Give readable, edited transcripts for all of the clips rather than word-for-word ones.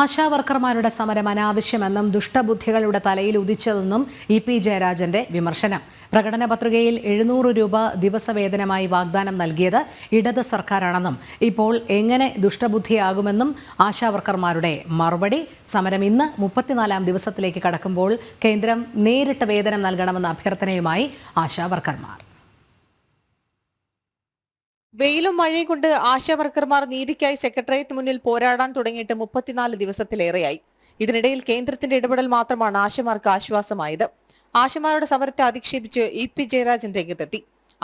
ആശാവർക്കർമാരുടെ സമരം അനാവശ്യമെന്നും ദുഷ്ടബുദ്ധികളുടെ തലയിൽ ഉദിച്ചതെന്നും EP ജയരാജന്റെ വിമർശനം. പ്രകടന പത്രികയിൽ 700 രൂപ ദിവസവേതനമായി വാഗ്ദാനം നൽകിയത് ഇടത് സർക്കാരാണെന്നും ഇപ്പോൾ എങ്ങനെ ദുഷ്ടബുദ്ധിയാകുമെന്നും ആശാവർക്കർമാരുടെ മറുപടി. സമരം ഇന്ന് 34ാം ദിവസത്തിലേക്ക് കടക്കുമ്പോൾ കേന്ദ്രം നേരിട്ട് വേതനം നൽകണമെന്ന അഭ്യർത്ഥനയുമായി ആശാവർക്കർമാർ. വെയിലും മഴയും കൊണ്ട് ആശാവർക്കർമാർ നീതിക്കായി സെക്രട്ടേറിയറ്റ് മുന്നിൽ പോരാടാൻ തുടങ്ങിയിട്ട് 34 ദിവസത്തിലേറെയായി. ഇതിനിടയിൽ കേന്ദ്രത്തിന്റെ ഇടപെടൽ മാത്രമാണ് ആശമാർക്ക് ആശ്വാസമായത്. ആശമാരുടെ സമരത്തെ അധിക്ഷേപിച്ച് EP ജയരാജൻ രംഗത്തെത്തി.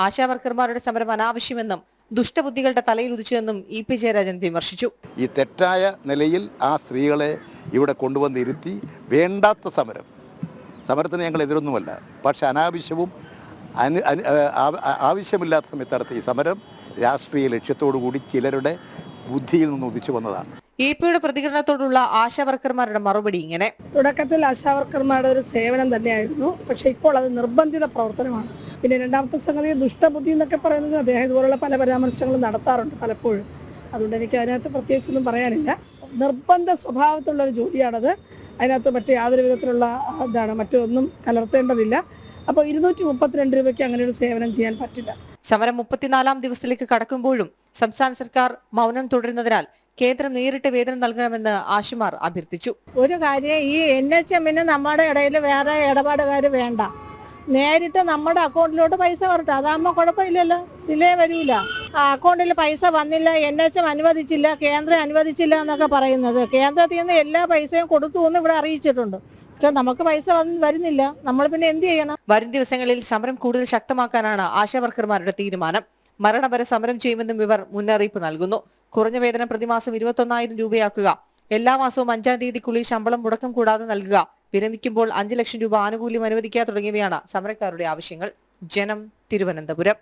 ആശാവർക്കർമാരുടെ സമരം അനാവശ്യമെന്നും ദുഷ്ടബുദ്ധികളുടെ തലയിൽ ഉദിച്ചുവെന്നും EP ജയരാജൻ വിമർശിച്ചു. ഈ തെറ്റായ നിലയിൽ ആ സ്ത്രീകളെ ഇവിടെ കൊണ്ടുവന്നിരുത്തി വേണ്ടാത്ത സമരത്തിന് ഞങ്ങൾ എതിരൊന്നുമല്ല. പക്ഷെ അനാവശ്യവും ആവശ്യമില്ലാത്ത സമയത്ത് നടത്തിയ ഈ സമരം രാഷ്ട്രീയ ലക്ഷ്യത്തോടു കൂടി ചിലരുടെ ബുദ്ധിയിൽ നിന്ന് ഉദിച്ചു വന്നതാണ്. EPയുടെ പ്രതികരണത്തോടുള്ള ആശാവർക്കർമാരുടെ മറുപടി ഇങ്ങനെ: തുടക്കത്തിൽ ആശാവർക്കർമാരുടെ ഒരു സേവനം തന്നെയായിരുന്നു, പക്ഷെ ഇപ്പോൾ അത് നിർബന്ധിത പ്രവർത്തനമാണ്. പിന്നെ രണ്ടാമത്തെ സംഗതി ദുഷ്ടബുദ്ധി എന്നൊക്കെ പറയുന്നത് അദ്ദേഹം ഇതുപോലുള്ള പല പരാമർശങ്ങളും നടത്താറുണ്ട് പലപ്പോഴും. അതുകൊണ്ട് എനിക്ക് അതിനകത്ത് പ്രത്യേകിച്ചൊന്നും പറയാനില്ല. നിർബന്ധ സ്വഭാവത്തിലുള്ളൊരു ജോലിയാണത്. അതിനകത്ത് മറ്റു യാതൊരു വിധത്തിലുള്ള മറ്റൊന്നും കലർത്തേണ്ടതില്ല. അപ്പോൾ 232 രൂപയ്ക്ക് അങ്ങനെ ഒരു സേവനം ചെയ്യാൻ പറ്റില്ല. സമരം 34ാം ദിവസത്തിലേക്ക് കടക്കുമ്പോഴും സംസ്ഥാന സർക്കാർ മൗനം തുടരുന്നതിനാൽ കേന്ദ്രം നേരിട്ട് വേതനം നൽകണമെന്ന് ആശമാർ അഭ്യർത്ഥിച്ചു. ഒരു കാര്യം, ഈ NHM നമ്മുടെ ഇടയിൽ വേറെ ഇടപാടുകാർ വേണ്ട. നേരിട്ട് നമ്മുടെ അക്കൗണ്ടിലോട്ട് പൈസ വരട്ടെ. അതാകുമ്പോൾ കുഴപ്പമില്ലല്ലോ, ഡിലേ വരില്ല. അക്കൗണ്ടിൽ പൈസ വന്നില്ല, NHM അനുവദിച്ചില്ല, കേന്ദ്രം അനുവദിച്ചില്ല എന്നൊക്കെ പറയുന്നത്. കേന്ദ്രത്തിൽ നിന്ന് എല്ലാ പൈസയും കൊടുത്തു എന്ന് ഇവിടെ അറിയിച്ചിട്ടുണ്ട്. പക്ഷെ നമുക്ക് പൈസ വരുന്നില്ല. നമ്മൾ പിന്നെ എന്ത് ചെയ്യണം? വരും ദിവസങ്ങളിൽ സമരം കൂടുതൽ ശക്തമാക്കാനാണ് ആശാവർക്കർമാരുടെ തീരുമാനം. മരണം വരെ സമരം ചെയ്യുമെന്നും ഇവർ മുന്നറിയിപ്പ് നൽകുന്നു. കുറഞ്ഞ വേതനം പ്രതിമാസം 21,000 രൂപയാക്കുക, എല്ലാ മാസവും 5-ാം തീയതിക്കുള്ളിൽ ശമ്പളം മുടക്കം കൂടാതെ നൽകുക, വിരമിക്കുമ്പോൾ 5 ലക്ഷം രൂപ ആനുകൂല്യം അനുവദിക്കുക തുടങ്ങിയവയാണ് സമരക്കാരുടെ ആവശ്യങ്ങൾ. ജനം, തിരുവനന്തപുരം.